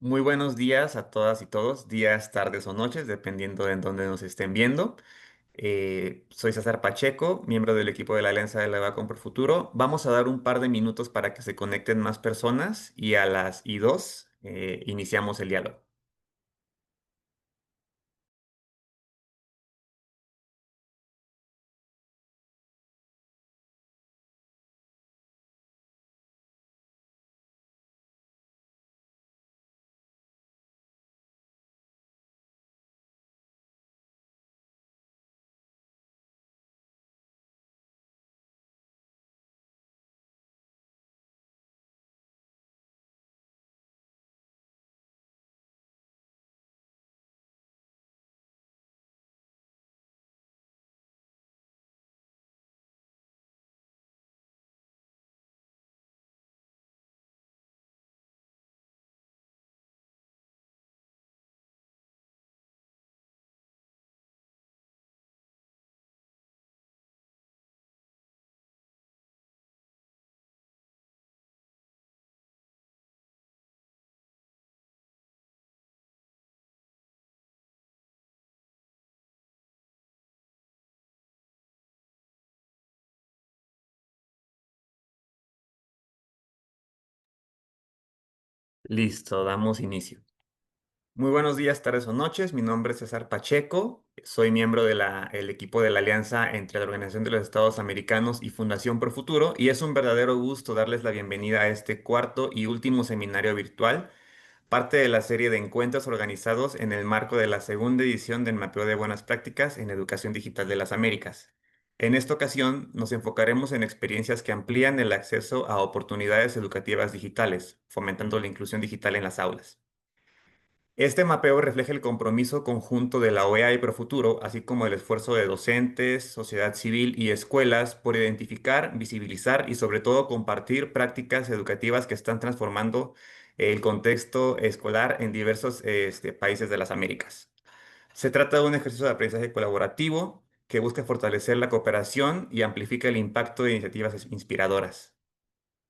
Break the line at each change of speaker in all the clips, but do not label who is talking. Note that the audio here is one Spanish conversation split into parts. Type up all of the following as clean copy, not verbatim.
Muy buenos días a todas y todos, días, tardes o noches, dependiendo de en dónde nos estén viendo. Soy César Pacheco, miembro del equipo de la Alianza de la Vacuum por Futuro. Vamos a dar un par de minutos para que se conecten más personas y a las I2 iniciamos el diálogo. Listo, damos inicio. Muy buenos días, tardes o noches. Mi nombre es César Pacheco. Soy miembro del equipo de la alianza entre la Organización de los Estados Americanos y Fundación Pro Futuro, y es un verdadero gusto darles la bienvenida a este cuarto y último seminario virtual, parte de la serie de encuentros organizados en el marco de la segunda edición del Mapeo de Buenas Prácticas en Educación Digital de las Américas. En esta ocasión nos enfocaremos en experiencias que amplían el acceso a oportunidades educativas digitales, fomentando la inclusión digital en las aulas. Este mapeo refleja el compromiso conjunto de la OEA y Profuturo, así como el esfuerzo de docentes, sociedad civil y escuelas por identificar, visibilizar y sobre todo compartir prácticas educativas que están transformando el contexto escolar en diversos países de las Américas. Se trata de un ejercicio de aprendizaje colaborativo que busca fortalecer la cooperación y amplifica el impacto de iniciativas inspiradoras.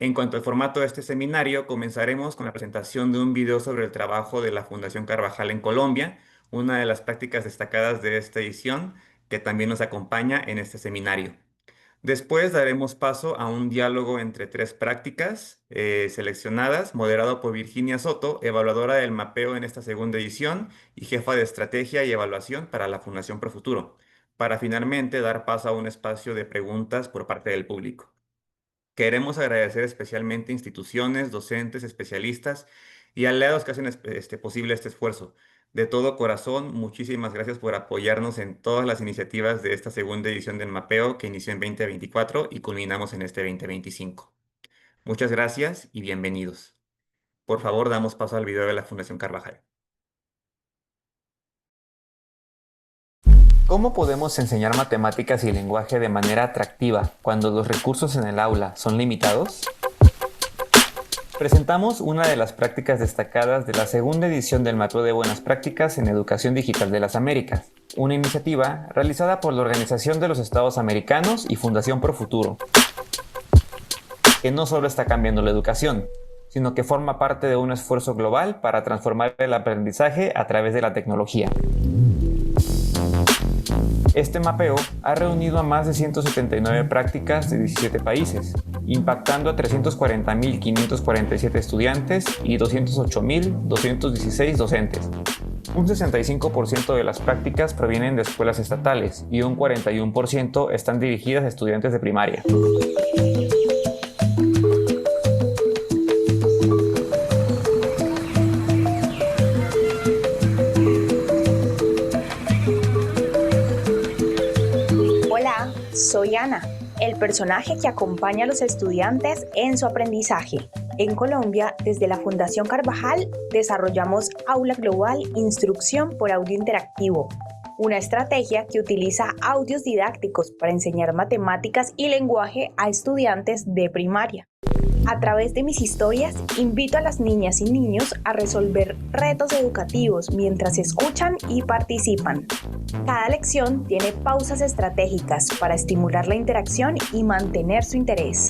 En cuanto al formato de este seminario, comenzaremos con la presentación de un video sobre el trabajo de la Fundación Carvajal en Colombia, una de las prácticas destacadas de esta edición, que también nos acompaña en este seminario. Después daremos paso a un diálogo entre tres prácticas seleccionadas, moderado por Virginia Soto, evaluadora del mapeo en esta segunda edición y jefa de estrategia y evaluación para la Fundación Profuturo, para finalmente dar paso a un espacio de preguntas por parte del público. Queremos agradecer especialmente a instituciones, docentes, especialistas y aliados que hacen posible este esfuerzo. De todo corazón, muchísimas gracias por apoyarnos en todas las iniciativas de esta segunda edición del mapeo que inició en 2024 y culminamos en este 2025. Muchas gracias y bienvenidos. Por favor, damos paso al video de la Fundación Carvajal. ¿Cómo podemos enseñar matemáticas y lenguaje de manera atractiva cuando los recursos en el aula son limitados? Presentamos una de las prácticas destacadas de la segunda edición del Mapeo de Buenas Prácticas en Educación Digital de las Américas, una iniciativa realizada por la Organización de los Estados Americanos y Fundación Pro Futuro, que no solo está cambiando la educación, sino que forma parte de un esfuerzo global para transformar el aprendizaje a través de la tecnología. Este mapeo ha reunido a más de 179 prácticas de 17 países, impactando a 340.547 estudiantes y 208.216 docentes. Un 65% de las prácticas provienen de escuelas estatales y un 41% están dirigidas a estudiantes de primaria.
Soy Ana, el personaje que acompaña a los estudiantes en su aprendizaje. En Colombia, desde la Fundación Carvajal, desarrollamos Aula Global Instrucción por Audio Interactivo, una estrategia que utiliza audios didácticos para enseñar matemáticas y lenguaje a estudiantes de primaria. A través de mis historias, invito a las niñas y niños a resolver retos educativos mientras escuchan y participan. Cada lección tiene pausas estratégicas para estimular la interacción y mantener su interés.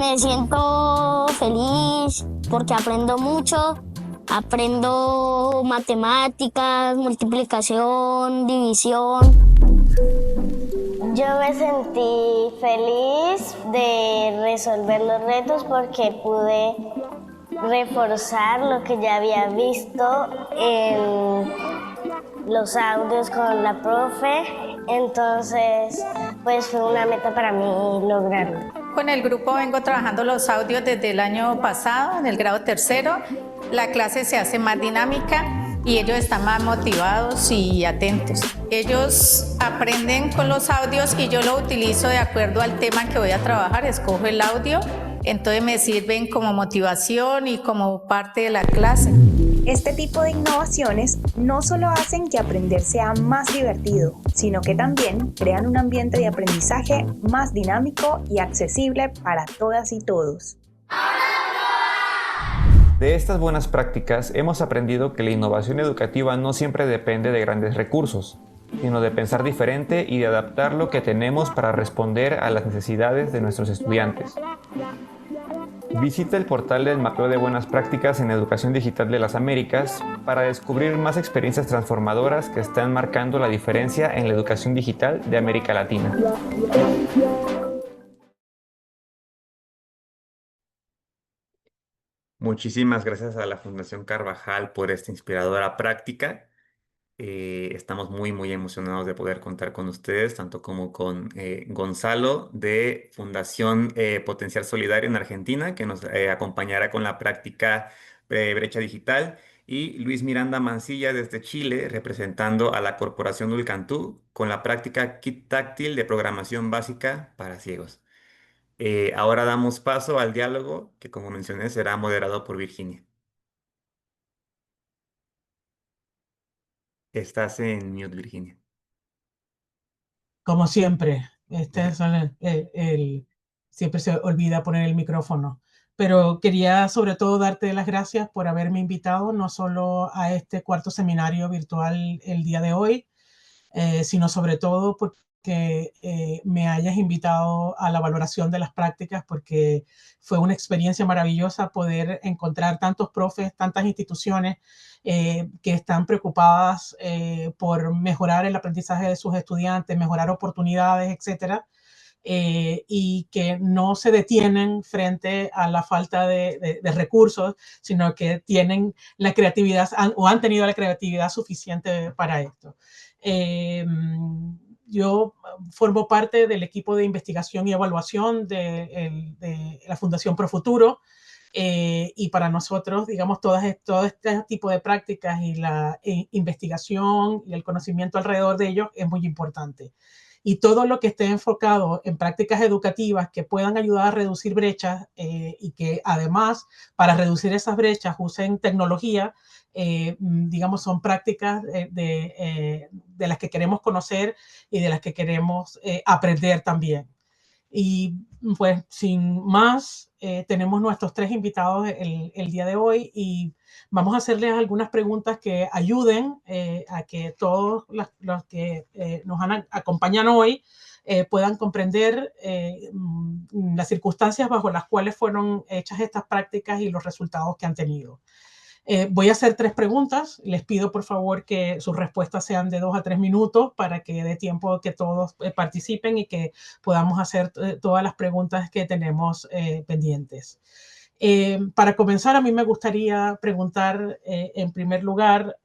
Me siento feliz porque aprendo mucho, aprendo matemáticas, multiplicación, división. Yo me sentí feliz de resolver los retos porque pude reforzar lo que ya había visto en los audios con la profe, entonces pues fue una meta para mí lograrlo.
Con el grupo vengo trabajando los audios desde el año pasado, en el grado tercero. La clase se hace más dinámica y ellos están más motivados y atentos. Ellos aprenden con los audios y yo lo utilizo de acuerdo al tema que voy a trabajar, escojo el audio, entonces me sirven como motivación y como parte de la clase.
Este tipo de innovaciones no solo hacen que aprender sea más divertido, sino que también crean un ambiente de aprendizaje más dinámico y accesible para todas y todos.
De estas buenas prácticas hemos aprendido que la innovación educativa no siempre depende de grandes recursos, sino de pensar diferente y de adaptar lo que tenemos para responder a las necesidades de nuestros estudiantes. Visita el portal del Mapeo de Buenas Prácticas en Educación Digital de las Américas para descubrir más experiencias transformadoras que están marcando la diferencia en la educación digital de América Latina. Muchísimas gracias a la Fundación Carvajal por esta inspiradora práctica. Estamos muy emocionados de poder contar con ustedes, tanto como con Gonzalo de Fundación Potencial Solidario en Argentina, que nos acompañará con la práctica Brecha Digital, y Luis Miranda Mancilla desde Chile, representando a la Corporación Ulcantú con la práctica Kit Táctil de Programación Básica para Ciegos. Ahora damos paso al diálogo, que como mencioné será moderado por Virginia. Estás en mute, Virginia.
Como siempre, siempre se olvida poner el micrófono. Pero quería sobre todo darte las gracias por haberme invitado no solo a este cuarto seminario virtual el día de hoy, sino sobre todo porque me hayas invitado a la valoración de las prácticas, porque fue una experiencia maravillosa poder encontrar tantos profes, tantas instituciones que están preocupadas por mejorar el aprendizaje de sus estudiantes, mejorar oportunidades, etcétera. Y que no se detienen frente a la falta de recursos, sino que tienen la creatividad o han tenido la creatividad suficiente para esto. Yo formo parte del equipo de investigación y evaluación de la Fundación Profuturo, y para nosotros, digamos, todo este tipo de prácticas y la investigación y el conocimiento alrededor de ellos es muy importante. Y todo lo que esté enfocado en prácticas educativas que puedan ayudar a reducir brechas y que además para reducir esas brechas usen tecnología, digamos, son prácticas de las que queremos conocer y de las que queremos aprender también. Y pues sin más, tenemos nuestros tres invitados el día de hoy y vamos a hacerles algunas preguntas que ayuden a que todos los que acompañan hoy puedan comprender las circunstancias bajo las cuales fueron hechas estas prácticas y los resultados que han tenido. Voy a hacer tres preguntas. Les pido por favor que sus respuestas sean de 2 a 3 minutos para que dé tiempo que todos participen y que podamos hacer todas las preguntas que tenemos pendientes. Para comenzar, a mí me gustaría preguntar en primer lugar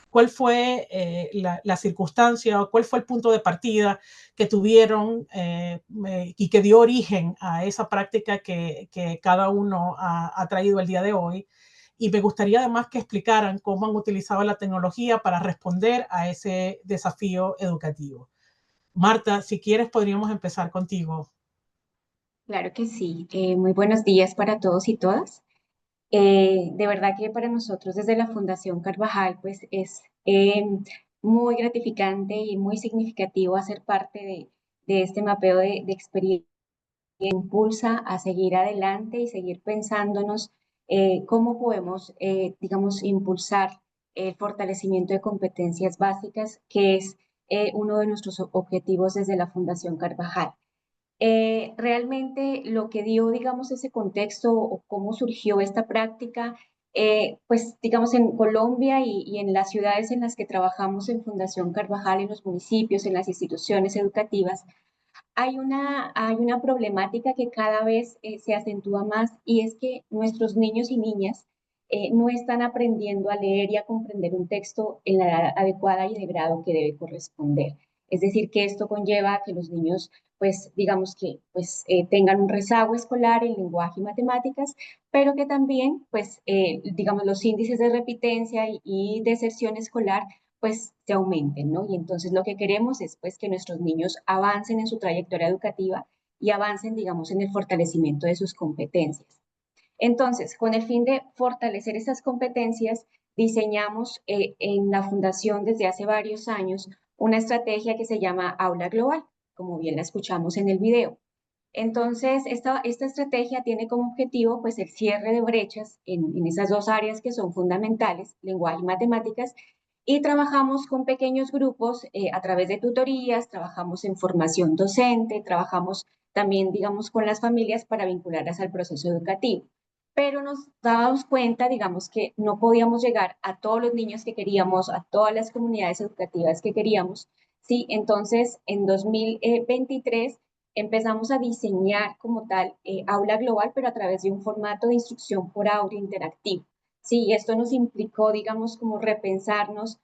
cuál fue la circunstancia o cuál fue el punto de partida que tuvieron y que dio origen a esa práctica que cada uno ha traído el día de hoy. Y me gustaría además que explicaran cómo han utilizado la tecnología para responder a ese desafío educativo. Marta, si quieres, podríamos empezar contigo.
Claro que sí. Muy buenos días para todos y todas. De verdad que para nosotros desde la Fundación Carvajal, pues es muy gratificante y muy significativo hacer parte de este mapeo de experiencia que impulsa a seguir adelante y seguir pensándonos cómo podemos, digamos, impulsar el fortalecimiento de competencias básicas, que es uno de nuestros objetivos desde la Fundación Carvajal. Realmente lo que dio, digamos, ese contexto o cómo surgió esta práctica, pues, digamos, en Colombia y en las ciudades en las que trabajamos en Fundación Carvajal, en los municipios, en las instituciones educativas, hay una problemática que cada vez se acentúa más y es que nuestros niños y niñas no están aprendiendo a leer y a comprender un texto en la edad adecuada y de grado que debe corresponder. Es decir, que esto conlleva a que los niños, pues, digamos que, pues, tengan un rezago escolar en lenguaje y matemáticas, pero que también, pues, digamos, los índices de repitencia y deserción escolar pues se aumenten, ¿no? Y entonces lo que queremos es pues que nuestros niños avancen en su trayectoria educativa y avancen, digamos, en el fortalecimiento de sus competencias. Entonces, con el fin de fortalecer esas competencias, diseñamos en la Fundación desde hace varios años una estrategia que se llama Aula Global, como bien la escuchamos en el video. Entonces, esta estrategia tiene como objetivo pues el cierre de brechas en esas dos áreas que son fundamentales, lenguaje y matemáticas, y trabajamos con pequeños grupos a través de tutorías, trabajamos en formación docente, trabajamos también, digamos, con las familias para vincularlas al proceso educativo. Pero nos dábamos cuenta, digamos, que no podíamos llegar a todos los niños que queríamos, a todas las comunidades educativas que queríamos, ¿sí? Entonces, en 2023 empezamos a diseñar como tal aula global, pero a través de un formato de instrucción por audio interactivo. Sí, y esto nos implicó, digamos, como repensarnos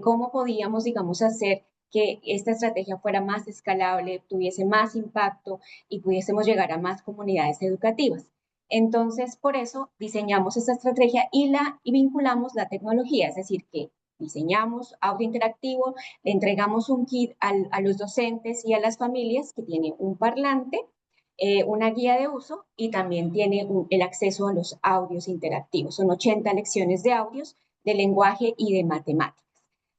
cómo podíamos, digamos, hacer que esta estrategia fuera más escalable, tuviese más impacto y pudiésemos llegar a más comunidades educativas. Entonces, por eso diseñamos esta estrategia y vinculamos la tecnología, es decir, que diseñamos audio interactivo, le entregamos un kit a los docentes y a las familias que tiene un parlante, una guía de uso y también tiene el acceso a los audios interactivos. Son 80 lecciones de audios de lenguaje y de matemáticas.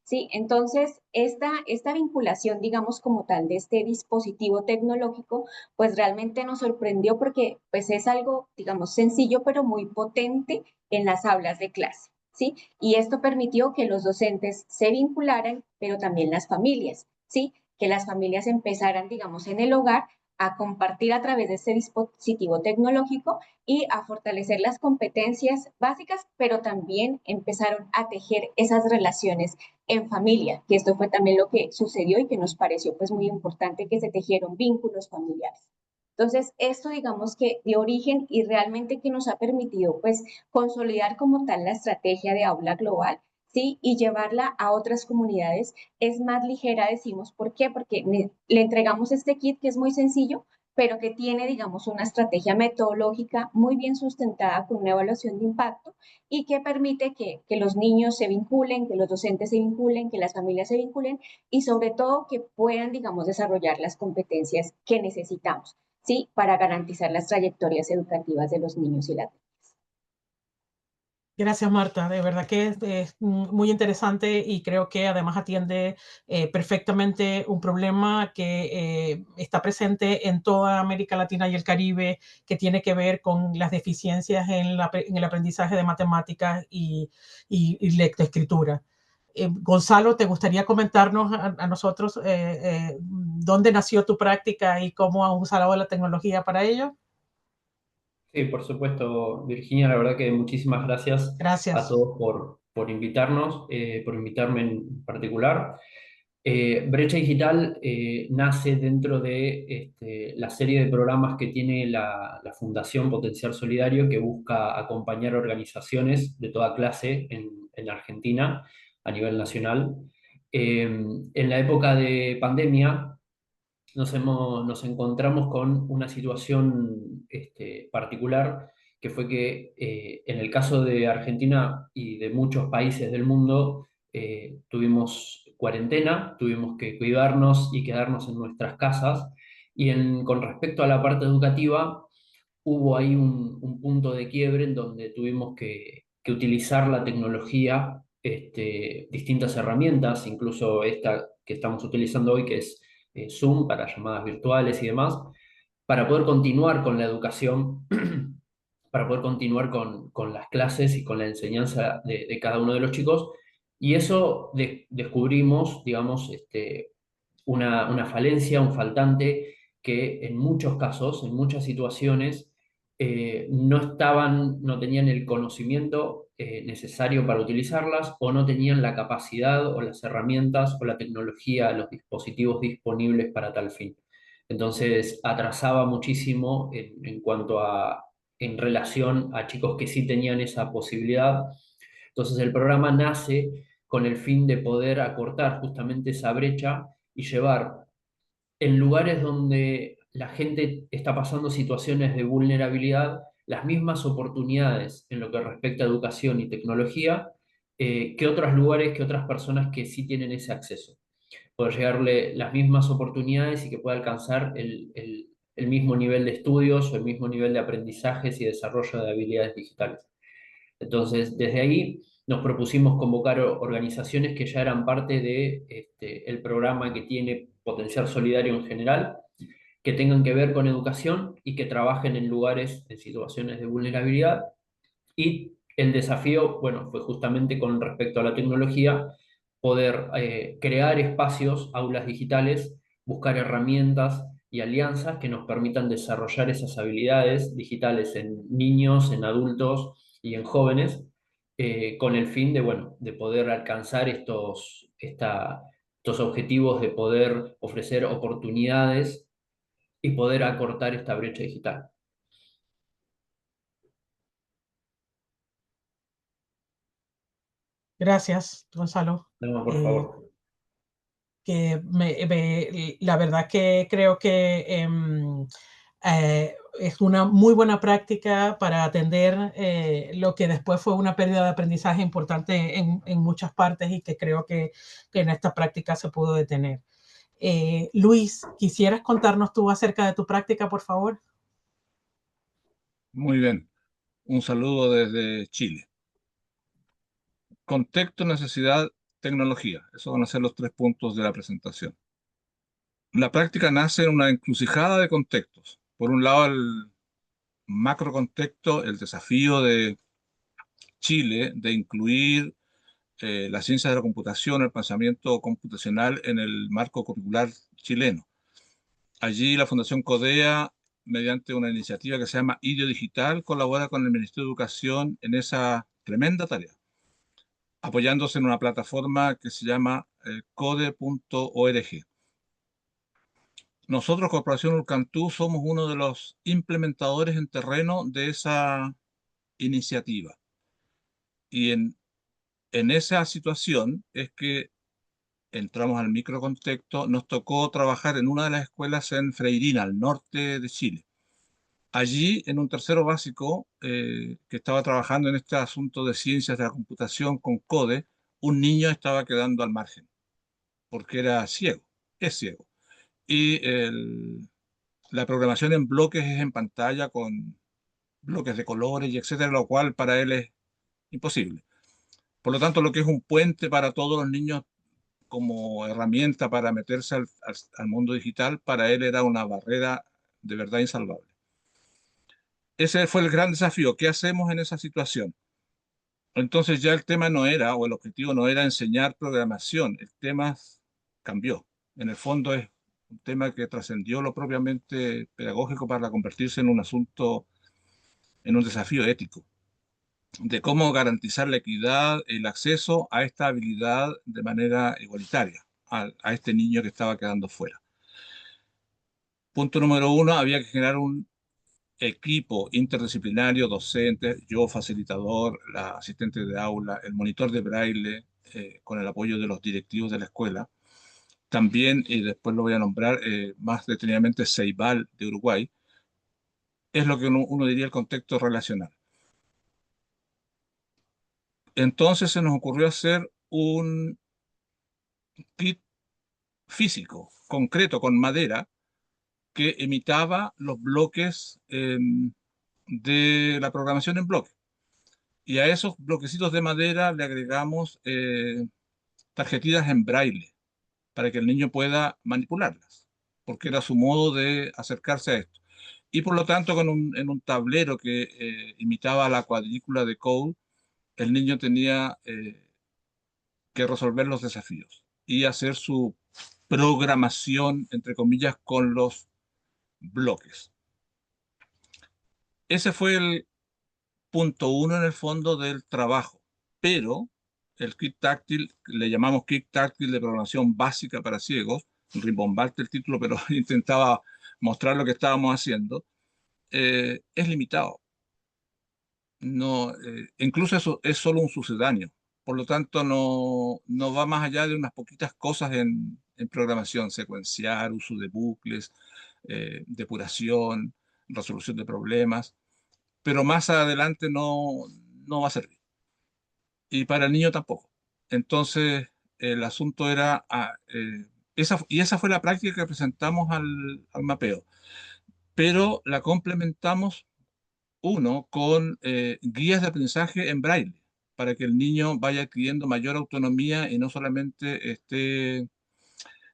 Sí, entonces esta vinculación, digamos, como tal de este dispositivo tecnológico, pues realmente nos sorprendió porque pues es algo, digamos, sencillo, pero muy potente en las aulas de clase. ¿Sí? Y esto permitió que los docentes se vincularan, pero también las familias, ¿sí? Que las familias empezaran, digamos, en el hogar a compartir a través de este dispositivo tecnológico y a fortalecer las competencias básicas, pero también empezaron a tejer esas relaciones en familia, que esto fue también lo que sucedió y que nos pareció pues muy importante que se tejieron vínculos familiares. Entonces, esto digamos que dio origen y realmente que nos ha permitido pues consolidar como tal la estrategia de aula global, ¿sí? Y llevarla a otras comunidades es más ligera, decimos, ¿por qué? Porque le entregamos este kit que es muy sencillo, pero que tiene, digamos, una estrategia metodológica muy bien sustentada con una evaluación de impacto y que permite que los niños se vinculen, que los docentes se vinculen, que las familias se vinculen y sobre todo que puedan, digamos, desarrollar las competencias que necesitamos. ¿Sí? Para garantizar las trayectorias educativas de los niños y las niñas.
Gracias, Marta. De verdad que es muy interesante y creo que además atiende perfectamente un problema que está presente en toda América Latina y el Caribe, que tiene que ver con las deficiencias en el aprendizaje de matemáticas y lectoescritura. Gonzalo, ¿te gustaría comentarnos a nosotros dónde nació tu práctica y cómo has usado la tecnología para ello?
Sí, por supuesto, Virginia, la verdad que muchísimas gracias a
Gracias.
todos por invitarnos, por invitarme en particular. Brecha Digital nace dentro de la serie de programas que tiene la Fundación Potencial Solidario, que busca acompañar organizaciones de toda clase en Argentina a nivel nacional. En la época de pandemia, nos encontramos con una situación particular, que fue que en el caso de Argentina y de muchos países del mundo, tuvimos cuarentena, tuvimos que cuidarnos y quedarnos en nuestras casas. Con respecto a la parte educativa, hubo ahí un punto de quiebre en donde tuvimos que utilizar la tecnología, distintas herramientas, incluso esta que estamos utilizando hoy, que es Zoom para llamadas virtuales y demás, para poder continuar con la educación, para poder continuar con las clases y con la enseñanza de cada uno de los chicos. Y eso descubrimos, digamos, una falencia, un faltante que en muchos casos, en muchas situaciones, no tenían el conocimiento necesario para utilizarlas o no tenían la capacidad o las herramientas o la tecnología, los dispositivos disponibles para tal fin. Entonces, atrasaba muchísimo en relación a chicos que sí tenían esa posibilidad. Entonces, el programa nace con el fin de poder acortar justamente esa brecha y llevar en lugares donde la gente está pasando situaciones de vulnerabilidad, las mismas oportunidades en lo que respecta a educación y tecnología, que otros lugares, que otras personas que sí tienen ese acceso. Poder llegarle las mismas oportunidades y que pueda alcanzar el mismo nivel de estudios o el mismo nivel de aprendizajes y desarrollo de habilidades digitales. Entonces, desde ahí nos propusimos convocar organizaciones que ya eran parte de el programa que tiene Potenciar Solidario en general, que tengan que ver con educación y que trabajen en lugares, en situaciones de vulnerabilidad. Y el desafío, bueno, fue justamente con respecto a la tecnología, poder crear espacios, aulas digitales, buscar herramientas y alianzas que nos permitan desarrollar esas habilidades digitales en niños, en adultos y en jóvenes, con el fin de, bueno, de poder alcanzar estos objetivos, de poder ofrecer oportunidades y poder acortar esta brecha digital.
Gracias, Gonzalo.
No, por
Eh,
favor.
la verdad que creo que es una muy buena práctica para atender lo que después fue una pérdida de aprendizaje importante en muchas partes y que creo que en esta práctica se pudo detener. Luis, ¿quisieras contarnos tú acerca de tu práctica, por favor?
Muy bien, un saludo desde Chile. Contexto, necesidad, tecnología. Esos van a ser los 3 puntos de la presentación. La práctica nace en una encrucijada de contextos. Por un lado, el macro contexto, el desafío de Chile de incluir las ciencias de la computación, el pensamiento computacional en el marco curricular chileno. Allí la Fundación CODEA, mediante una iniciativa que se llama IDEO Digital, colabora con el Ministerio de Educación en esa tremenda tarea, apoyándose en una plataforma que se llama code.org. Nosotros, Corporación Urcantú, somos uno de los implementadores en terreno de esa iniciativa. Y en esa situación es que entramos al microcontexto, nos tocó trabajar en una de las escuelas en Freirina, al norte de Chile. Allí, en un tercero básico, que estaba trabajando en este asunto de ciencias de la computación con CODE, un niño estaba quedando al margen, porque era ciego, es ciego. Y la programación en bloques es en pantalla con bloques de colores y etcétera, lo cual para él es imposible. Por lo tanto, lo que es un puente para todos los niños como herramienta para meterse al mundo digital, para él era una barrera de verdad insalvable. Ese fue el gran desafío. ¿Qué hacemos en esa situación? Entonces ya el tema no era, o el objetivo no era enseñar programación, el tema cambió. En el fondo es un tema que trascendió lo propiamente pedagógico para convertirse en un asunto, en un desafío ético, de cómo garantizar la equidad, el acceso a esta habilidad de manera igualitaria a este niño que estaba quedando fuera. Punto número uno, había que generar un equipo interdisciplinario, docente, yo facilitador, la asistente de aula, el monitor de braille, con el apoyo de los directivos de la escuela. También, y después lo voy a nombrar más detenidamente, Ceibal de Uruguay, es lo que uno diría el contexto relacional. Entonces se nos ocurrió hacer un kit físico, concreto, con madera, que imitaba los bloques de la programación en bloque. Y a esos bloquecitos de madera le agregamos tarjetitas en braille para que el niño pueda manipularlas, porque era su modo de acercarse a esto. Y por lo tanto, en un tablero que imitaba la cuadrícula de Code, el niño tenía que resolver los desafíos y hacer su programación, entre comillas, con los bloques. Ese fue el punto uno en el fondo del trabajo, pero el kit táctil, le llamamos kit táctil de programación básica para ciegos, rimbombante el título, pero intentaba mostrar lo que estábamos haciendo, es limitado. No, incluso eso es solo un sucedáneo. Por lo tanto, no va más allá de unas poquitas cosas en programación, secuenciar, uso de bucles, depuración, resolución de problemas, pero más adelante no va a servir. Y para el niño tampoco. Entonces, el asunto era, esa fue la práctica que presentamos al mapeo, pero la complementamos uno con guías de aprendizaje en braille, para que el niño vaya adquiriendo mayor autonomía y no solamente esté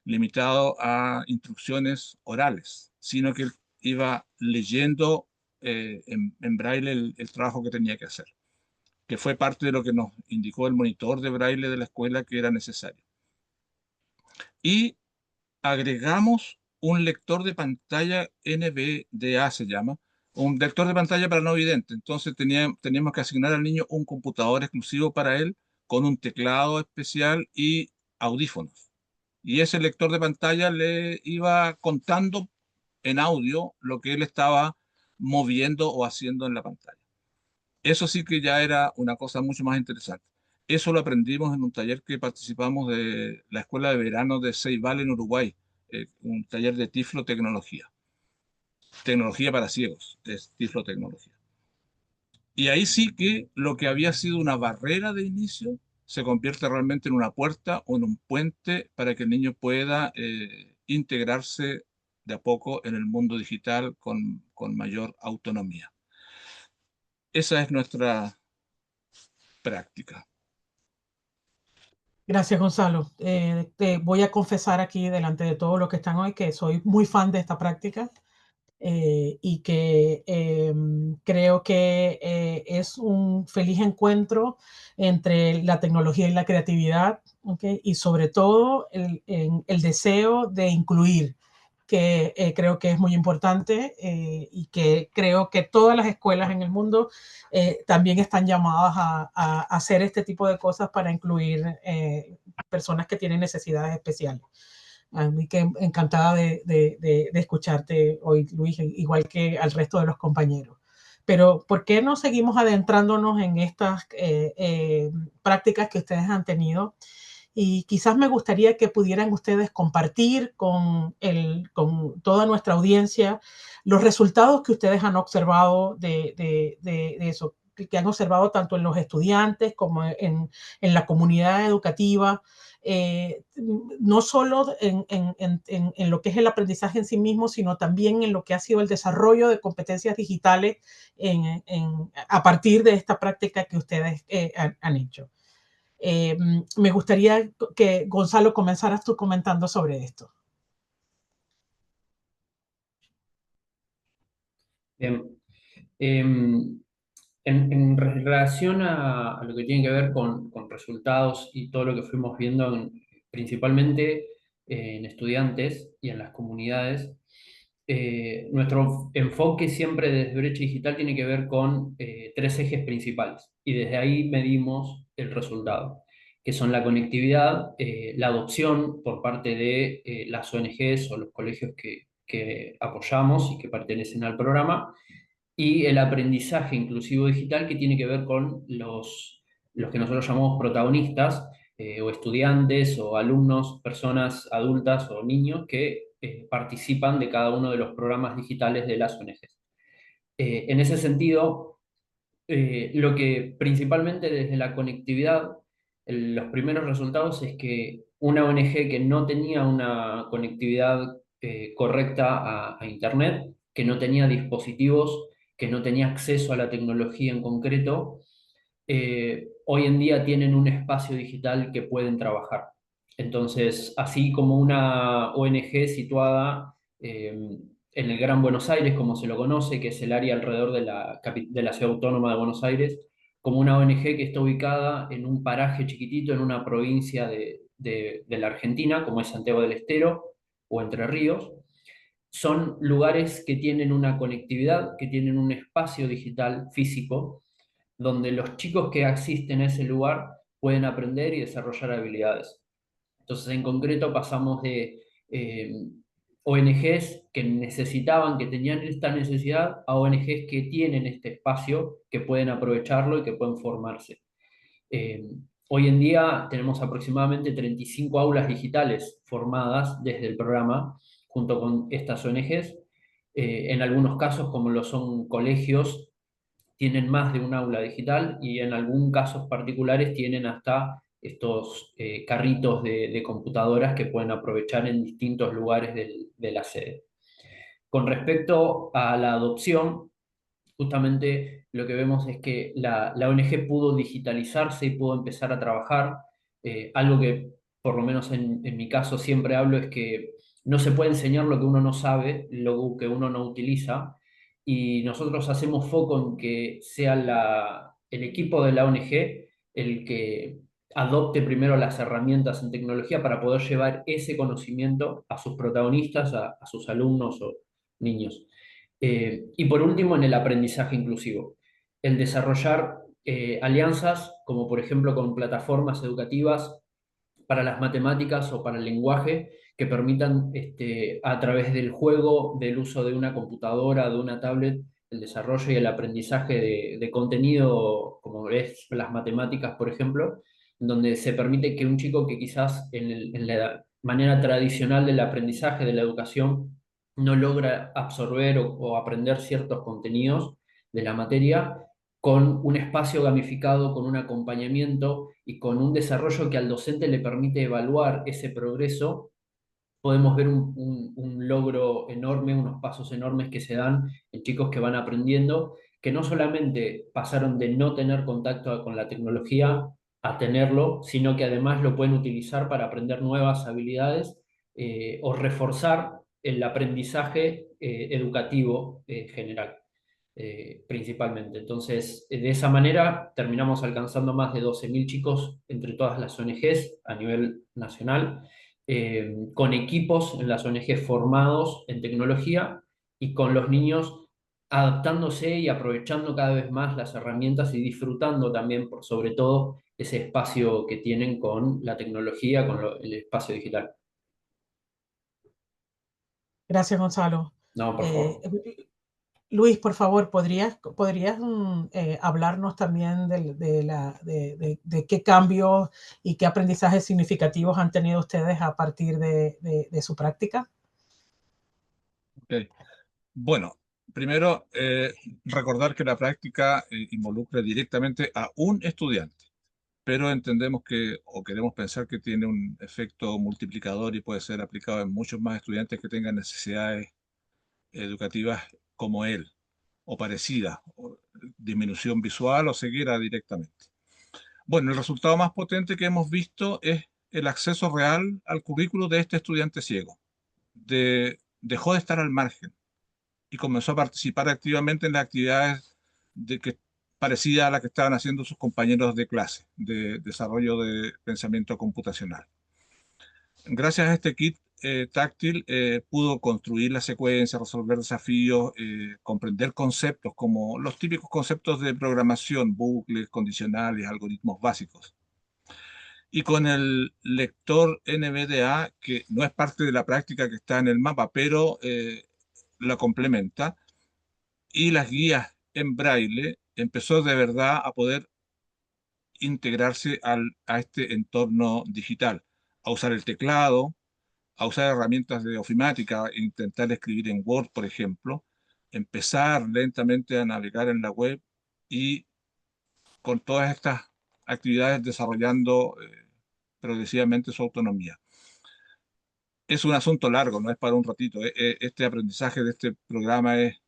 limitado a instrucciones orales, sino que él iba leyendo en braille el trabajo que tenía que hacer, que fue parte de lo que nos indicó el monitor de braille de la escuela que era necesario. Y agregamos un lector de pantalla NVDA, se llama, un lector de pantalla para no vidente. Entonces teníamos que asignar al niño un computador exclusivo para él, con un teclado especial y audífonos. Y ese lector de pantalla le iba contando en audio lo que él estaba moviendo o haciendo en la pantalla. Eso sí que ya era una cosa mucho más interesante. Eso lo aprendimos en un taller que participamos de la Escuela de Verano de Ceibal en Uruguay, un taller de tiflotecnología. Tecnología para ciegos, es tiflotecnología. Y ahí sí que lo que había sido una barrera de inicio se convierte realmente en una puerta o en un puente para que el niño pueda integrarse de a poco en el mundo digital con mayor autonomía. Esa es nuestra práctica.
Gracias, Gonzalo. Te voy a confesar aquí delante de todos los que están hoy que soy muy fan de esta práctica y que creo que es un feliz encuentro entre la tecnología y la creatividad, ¿okay? Y sobre todo el deseo de incluir, que creo que es muy importante y que creo que todas las escuelas en el mundo también están llamadas a hacer este tipo de cosas para incluir personas que tienen necesidades especiales. A mí que encantada de escucharte hoy, Luis, igual que al resto de los compañeros. Pero, ¿por qué no seguimos adentrándonos en estas prácticas que ustedes han tenido? Y quizás me gustaría que pudieran ustedes compartir con toda nuestra audiencia los resultados que ustedes han observado de eso, que han observado tanto en los estudiantes como en la comunidad educativa, no solo en lo que es el aprendizaje en sí mismo, sino también en lo que ha sido el desarrollo de competencias digitales a partir de esta práctica que ustedes han hecho. Me gustaría que, Gonzalo, comenzaras tú comentando sobre esto.
Bien. En relación a lo que tiene que ver con resultados y todo lo que fuimos viendo, principalmente en estudiantes y en las comunidades, nuestro enfoque siempre desde Brecha Digital tiene que ver con tres ejes principales y desde ahí medimos el resultado, que son la conectividad, la adopción por parte de las ONGs o los colegios que apoyamos y que pertenecen al programa, y el aprendizaje inclusivo digital, que tiene que ver con los que nosotros llamamos protagonistas, o estudiantes o alumnos, personas adultas o niños que participan de cada uno de los programas digitales de las ONGs. En ese sentido, lo que principalmente desde la conectividad, los primeros resultados es que una ONG que no tenía una conectividad correcta a Internet, que no tenía dispositivos, que no tenía acceso a la tecnología en concreto, hoy en día tienen un espacio digital que pueden trabajar. Entonces, así como una ONG situada en el Gran Buenos Aires, como se lo conoce, que es el área alrededor de la ciudad autónoma de Buenos Aires, como una ONG que está ubicada en un paraje chiquitito, en una provincia de la Argentina, como es Santiago del Estero o Entre Ríos, son lugares que tienen una conectividad, que tienen un espacio digital físico, donde los chicos que asisten a ese lugar pueden aprender y desarrollar habilidades. Entonces, en concreto, pasamos de ONGs que necesitaban, que tenían esta necesidad, a ONGs que tienen este espacio, que pueden aprovecharlo y que pueden formarse. Eh, Hoy en día tenemos aproximadamente 35 aulas digitales formadas desde el programa, junto con estas ONGs. En algunos casos, como lo son colegios, tienen más de un aula digital y en algunos casos particulares tienen hasta estos carritos de computadoras que pueden aprovechar en distintos lugares de la sede. Con respecto a la adopción, justamente lo que vemos es que la ONG pudo digitalizarse y pudo empezar a trabajar. Algo que, por lo menos en mi caso, siempre hablo es que no se puede enseñar lo que uno no sabe, lo que uno no utiliza, y nosotros hacemos foco en que sea el equipo de la ONG el que adopte primero las herramientas en tecnología para poder llevar ese conocimiento a sus protagonistas, a sus alumnos o niños. Y por último, en el aprendizaje inclusivo, el desarrollar alianzas, como por ejemplo con plataformas educativas para las matemáticas o para el lenguaje, que permitan a través del juego, del uso de una computadora, de una tablet, el desarrollo y el aprendizaje de contenido, como es las matemáticas, por ejemplo, donde se permite que un chico que quizás en la manera tradicional del aprendizaje, de la educación, no logra absorber o aprender ciertos contenidos de la materia, con un espacio gamificado, con un acompañamiento y con un desarrollo que al docente le permite evaluar ese progreso, podemos ver un logro enorme, unos pasos enormes que se dan en chicos que van aprendiendo, que no solamente pasaron de no tener contacto con la tecnología a tenerlo, sino que además lo pueden utilizar para aprender nuevas habilidades o reforzar el aprendizaje educativo general. Principalmente. Entonces, de esa manera terminamos alcanzando más de 12.000 chicos entre todas las ONGs a nivel nacional, con equipos en las ONGs formados en tecnología y con los niños adaptándose y aprovechando cada vez más las herramientas y disfrutando también, por sobre todo, ese espacio que tienen con la tecnología, con el espacio digital.
Gracias, Gonzalo.
No, por
Eh,
favor.
Luis, por favor, ¿podrías hablarnos también de qué cambios y qué aprendizajes significativos han tenido ustedes a partir de su práctica?
Ok. Bueno, primero, recordar que la práctica involucra directamente a un estudiante, pero entendemos que, o queremos pensar que tiene un efecto multiplicador y puede ser aplicado en muchos más estudiantes que tengan necesidades educativas como él, o parecidas, o disminución visual o ceguera directamente. Bueno, el resultado más potente que hemos visto es el acceso real al currículo de este estudiante ciego. Dejó de estar al margen y comenzó a participar activamente en las actividades parecidas a las que estaban haciendo sus compañeros de clase, de desarrollo de pensamiento computacional. Gracias a este kit táctil pudo construir la secuencia, resolver desafíos, comprender conceptos como los típicos conceptos de programación, bucles, condicionales, algoritmos básicos. Y con el lector NVDA, que no es parte de la práctica que está en el mapa, pero la complementa, y las guías en braille, empezó de verdad a poder integrarse a este entorno digital, a usar el teclado, a usar herramientas de ofimática, intentar escribir en Word, por ejemplo, empezar lentamente a navegar en la web y con todas estas actividades desarrollando progresivamente su autonomía. Es un asunto largo, no es para un ratito. Este aprendizaje de este programa es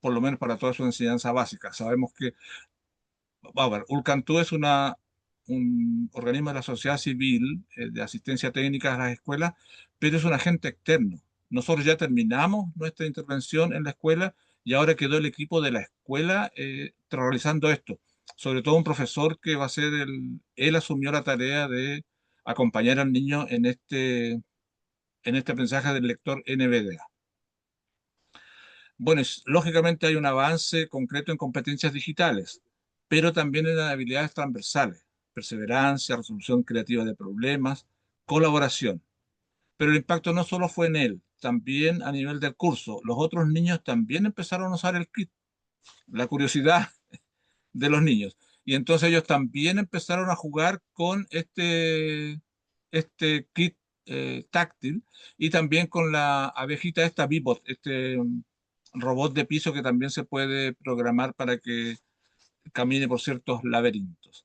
por lo menos para toda su enseñanza básica. Sabemos que, a ver, Ulcantú es un organismo de la sociedad civil de asistencia técnica a las escuelas, pero es un agente externo. Nosotros ya terminamos nuestra intervención en la escuela y ahora quedó el equipo de la escuela realizando esto. Sobre todo un profesor que va a ser él asumió la tarea de acompañar al niño en este aprendizaje del lector NVDA. Bueno, lógicamente hay un avance concreto en competencias digitales, pero también en habilidades transversales, perseverancia, resolución creativa de problemas, colaboración. Pero el impacto no solo fue en él, también a nivel del curso. Los otros niños también empezaron a usar el kit, la curiosidad de los niños. Y entonces ellos también empezaron a jugar con este kit táctil y también con la abejita esta Bebot, este robot de piso que también se puede programar para que camine por ciertos laberintos.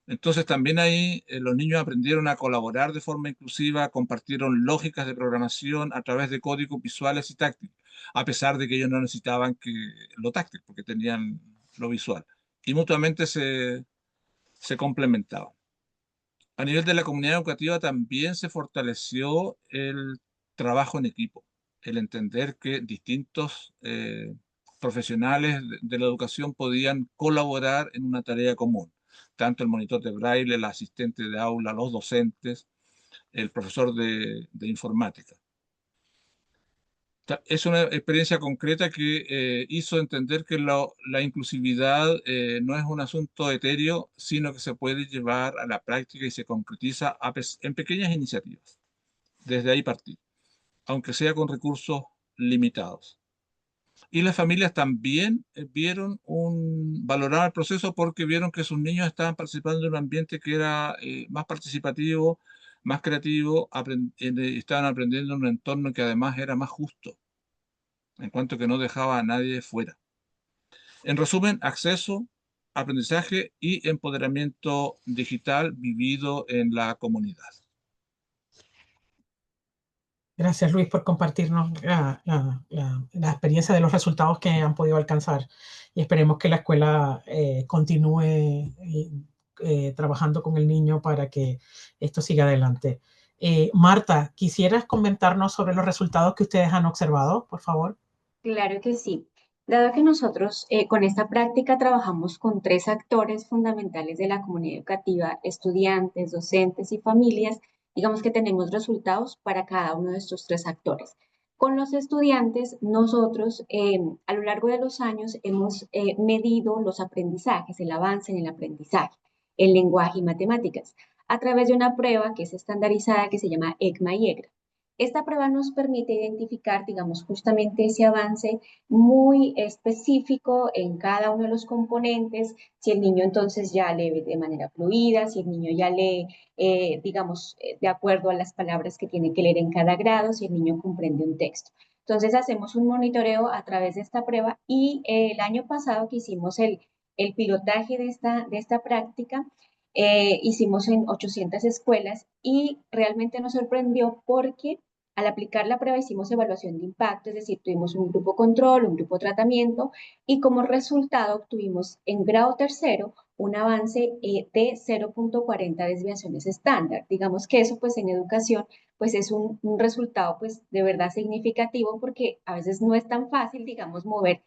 Entonces también ahí los niños aprendieron a colaborar de forma inclusiva, compartieron lógicas de programación a través de códigos visuales y táctiles, a pesar de que ellos no necesitaban lo táctil, porque tenían lo visual. Y mutuamente se complementaban. A nivel de la comunidad educativa también se fortaleció el trabajo en equipo, el entender que distintos profesionales de la educación podían colaborar en una tarea común, tanto el monitor de braille, el asistente de aula, los docentes, el profesor de informática. Es una experiencia concreta que hizo entender que la inclusividad no es un asunto etéreo, sino que se puede llevar a la práctica y se concretiza en pequeñas iniciativas. Desde ahí partir, aunque sea con recursos limitados. Y las familias también valoraron el proceso porque vieron que sus niños estaban participando en un ambiente que era más participativo, más creativo, estaban aprendiendo en un entorno que además era más justo, en cuanto que no dejaba a nadie fuera. En resumen, acceso, aprendizaje y empoderamiento digital vivido en la comunidad.
Gracias, Luis, por compartirnos la experiencia de los resultados que han podido alcanzar. Y esperemos que la escuela continúe trabajando con el niño para que esto siga adelante. Marta, ¿quisieras comentarnos sobre los resultados que ustedes han observado, por favor?
Claro que sí. Dado que nosotros con esta práctica trabajamos con tres actores fundamentales de la comunidad educativa, estudiantes, docentes y familias, digamos que tenemos resultados para cada uno de estos tres actores. Con los estudiantes, nosotros a lo largo de los años hemos medido los aprendizajes, el avance en el aprendizaje, en lenguaje y matemáticas, a través de una prueba que es estandarizada que se llama ECMA y EGRA. Esta prueba nos permite identificar, digamos, justamente ese avance muy específico en cada uno de los componentes, si el niño entonces ya lee de manera fluida, si el niño ya lee, digamos, de acuerdo a las palabras que tiene que leer en cada grado, si el niño comprende un texto. Entonces hacemos un monitoreo a través de esta prueba y el año pasado que hicimos el pilotaje de esta práctica, hicimos en 800 escuelas y realmente nos sorprendió porque al aplicar la prueba hicimos evaluación de impacto, es decir, tuvimos un grupo control, un grupo tratamiento y como resultado obtuvimos en grado tercero un avance de 0.40 desviaciones estándar. Digamos que eso pues en educación pues es un resultado pues de verdad significativo porque a veces no es tan fácil, digamos, mover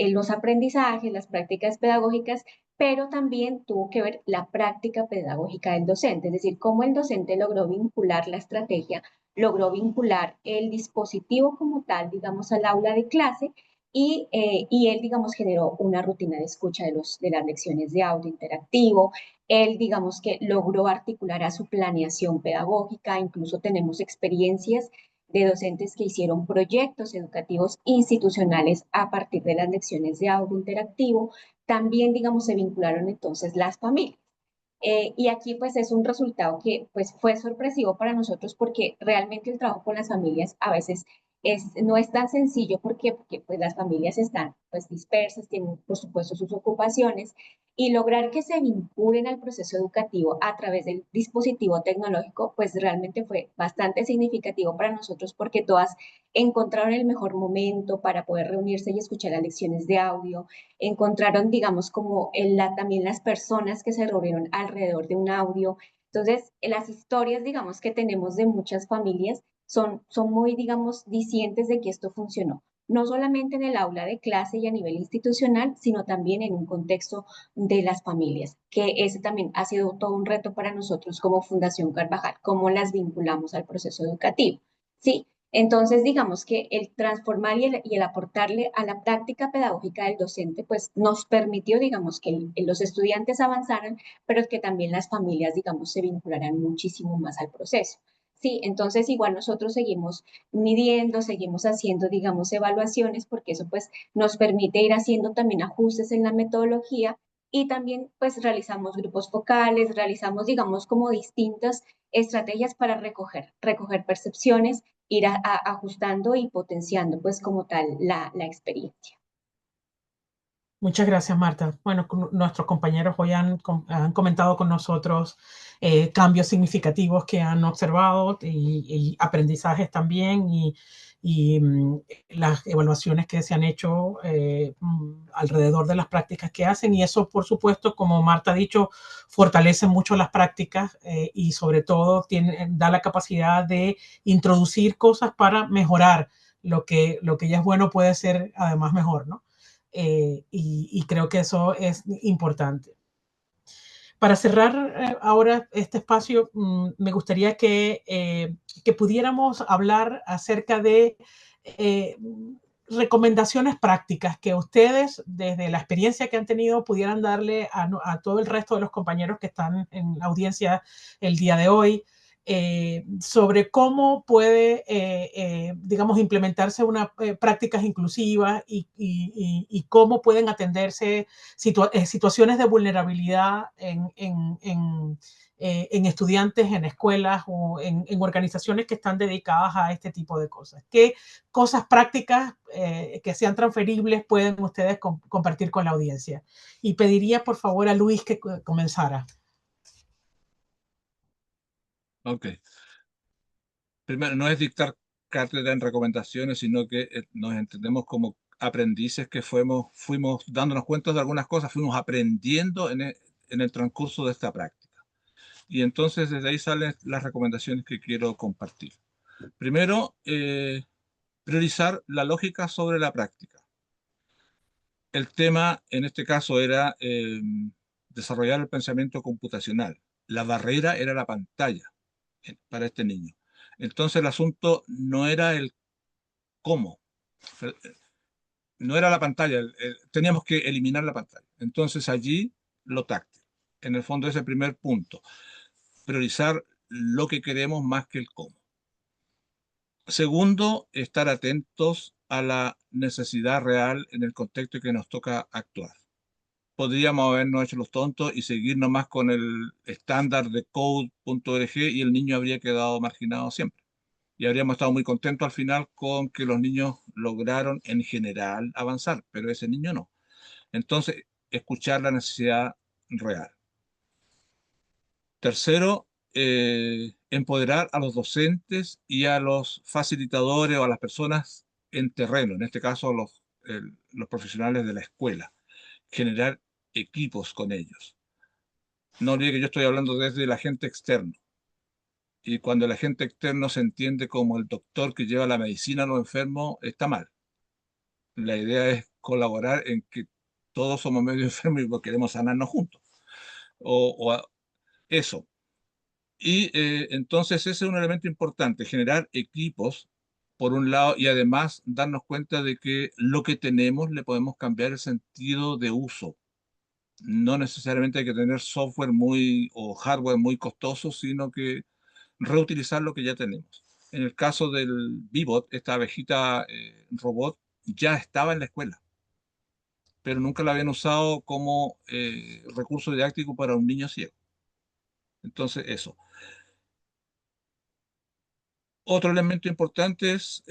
los aprendizajes, las prácticas pedagógicas, pero también tuvo que ver la práctica pedagógica del docente, es decir, cómo el docente logró vincular la estrategia, logró vincular el dispositivo como tal, digamos, al aula de clase y él, digamos, generó una rutina de escucha de las lecciones de audio interactivo. Él, digamos, que logró articular a su planeación pedagógica. Incluso tenemos experiencias de docentes que hicieron proyectos educativos institucionales a partir de las lecciones de audio interactivo. También, digamos, se vincularon entonces las familias. Y aquí pues es un resultado que pues fue sorpresivo para nosotros porque realmente el trabajo con las familias a veces no es tan sencillo porque pues las familias están pues dispersas, tienen por supuesto sus ocupaciones y lograr que se vinculen al proceso educativo a través del dispositivo tecnológico pues realmente fue bastante significativo para nosotros porque todas encontraron el mejor momento para poder reunirse y escuchar las lecciones de audio, encontraron, digamos, como también las personas que se reunieron alrededor de un audio. Entonces, las historias, digamos, que tenemos de muchas familias son muy, digamos, dicientes de que esto funcionó. No solamente en el aula de clase y a nivel institucional, sino también en un contexto de las familias, que ese también ha sido todo un reto para nosotros como Fundación Carvajal, cómo las vinculamos al proceso educativo. Sí, Entonces, digamos que el transformar y el aportarle a la práctica pedagógica del docente, pues nos permitió, digamos, que los estudiantes avanzaran, pero que también las familias, digamos, se vincularan muchísimo más al proceso. Sí, entonces igual nosotros seguimos midiendo, seguimos haciendo, digamos, evaluaciones, porque eso pues nos permite ir haciendo también ajustes en la metodología y también pues realizamos grupos focales, realizamos, digamos, como distintas estrategias para recoger percepciones, ir ajustando y potenciando pues como tal la experiencia.
Muchas gracias, Marta. Bueno, nuestros compañeros hoy han comentado con nosotros cambios significativos que han observado y aprendizajes también y las evaluaciones que se han hecho alrededor de las prácticas que hacen. Y eso, por supuesto, como Marta ha dicho, fortalece mucho las prácticas y sobre todo da la capacidad de introducir cosas para mejorar lo que ya es bueno puede ser además mejor, ¿no? Y creo que eso es importante. Para cerrar ahora este espacio, me gustaría que pudiéramos hablar acerca de recomendaciones prácticas que ustedes, desde la experiencia que han tenido, pudieran darle a todo el resto de los compañeros que están en la audiencia el día de hoy, sobre cómo puede, digamos, implementarse prácticas inclusivas y cómo pueden atenderse situaciones de vulnerabilidad en estudiantes, en escuelas o en organizaciones que están dedicadas a este tipo de cosas. ¿Qué cosas prácticas que sean transferibles pueden ustedes compartir con la audiencia? Y pediría, por favor, a Luis que comenzara.
Ok. Primero, no es dictar cátedra en recomendaciones, sino que nos entendemos como aprendices que fuimos dándonos cuenta de algunas cosas, fuimos aprendiendo en el transcurso de esta práctica. Y entonces desde ahí salen las recomendaciones que quiero compartir. Primero, priorizar la lógica sobre la práctica. El tema en este caso era desarrollar el pensamiento computacional. La barrera era la pantalla para este niño. Entonces el asunto no era el cómo, no era la pantalla, teníamos que eliminar la pantalla. Entonces allí lo táctil. En el fondo es el primer punto, priorizar lo que queremos más que el cómo. Segundo, estar atentos a la necesidad real en el contexto que nos toca actuar. Podríamos habernos hecho los tontos y seguir nomás con el estándar de code.org y el niño habría quedado marginado siempre. Y habríamos estado muy contentos al final con que los niños lograron en general avanzar, pero ese niño no. Entonces, escuchar la necesidad real. Tercero, empoderar a los docentes y a los facilitadores o a las personas en terreno, en este caso los profesionales de la escuela. Generar equipos con ellos. No olvide que yo estoy hablando desde el agente externo. Y cuando el agente externo se entiende como el doctor que lleva la medicina a los enfermos, está mal. La idea es colaborar en que todos somos medio enfermos y queremos sanarnos juntos. Eso. Y entonces ese es un elemento importante, generar equipos, por un lado, y además darnos cuenta de que lo que tenemos le podemos cambiar el sentido de uso. No necesariamente hay que tener software o hardware muy costoso, sino que reutilizar lo que ya tenemos. En el caso del Vivot, esta abejita robot ya estaba en la escuela, pero nunca la habían usado como recurso didáctico para un niño ciego. Entonces, eso. Otro elemento importante es,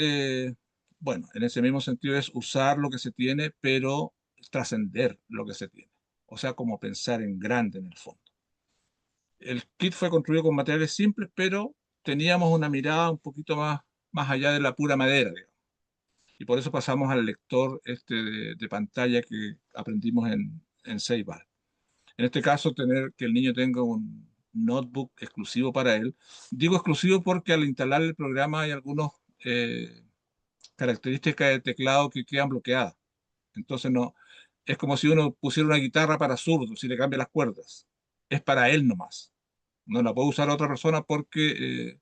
bueno, en ese mismo sentido es usar lo que se tiene, pero trascender lo que se tiene. O sea, como pensar en grande en el fondo. El kit fue construido con materiales simples, pero teníamos una mirada un poquito más allá de la pura madera, digamos. Y por eso pasamos al lector de pantalla que aprendimos en Ceibal. En este caso, tener que el niño tenga un notebook exclusivo para él. Digo exclusivo porque al instalar el programa hay algunas características de teclado que quedan bloqueadas. Entonces no, es como si uno pusiera una guitarra para zurdos y le cambia las cuerdas. Es para él nomás. No la puede usar otra persona porque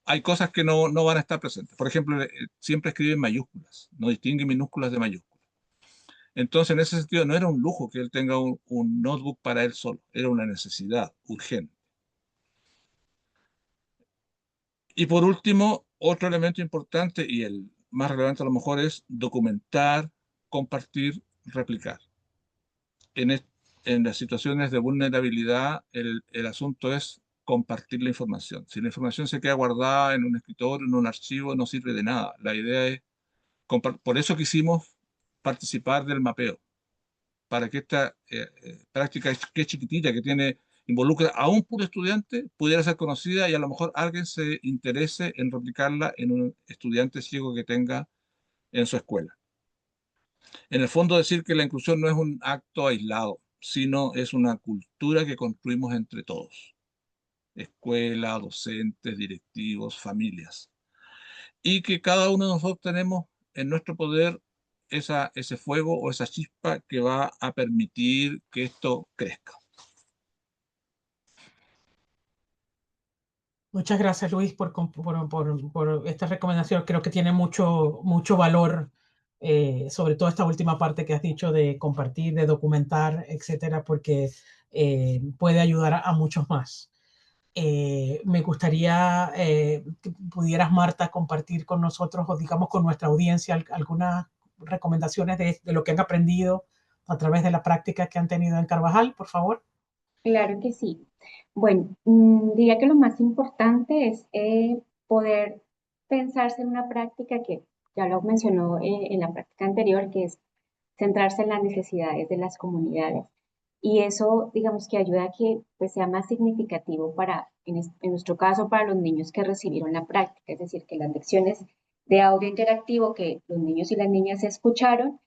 hay cosas que no van a estar presentes. Por ejemplo, siempre escribe en mayúsculas, no distingue minúsculas de mayúsculas. Entonces, en ese sentido, no era un lujo que él tenga un notebook para él solo, era una necesidad urgente. Y por último, otro elemento importante y el más relevante a lo mejor es documentar, compartir, replicar. En, en las situaciones de vulnerabilidad, el asunto es compartir la información. Si la información se queda guardada en un escritorio, en un archivo, no sirve de nada. La idea es, por eso quisimos participar del mapeo, para que esta práctica que es chiquitita, que involucra a un puro estudiante, pudiera ser conocida y a lo mejor alguien se interese en replicarla en un estudiante ciego que tenga en su escuela. En el fondo, decir que la inclusión no es un acto aislado, sino es una cultura que construimos entre todos: escuela, docentes, directivos, familias, y que cada uno de nosotros tenemos en nuestro poder ese fuego o esa chispa que va a permitir que esto crezca.
Muchas gracias, Luis, por esta recomendación. Creo que tiene mucho valor, sobre todo esta última parte que has dicho de compartir, de documentar, etcétera, porque puede ayudar a muchos más. Me gustaría que pudieras, Marta, compartir con nosotros o digamos con nuestra audiencia algunas recomendaciones de lo que han aprendido a través de la práctica que han tenido en Carvajal, por favor.
Claro que sí. Bueno, diría que lo más importante es poder pensarse en una práctica que ya lo mencionó en la práctica anterior, que es centrarse en las necesidades de las comunidades. Y eso, digamos que ayuda a que pues, sea más significativo para, en nuestro caso, para los niños que recibieron la práctica. Es decir, que las lecciones de audio interactivo que los niños y las niñas escucharon,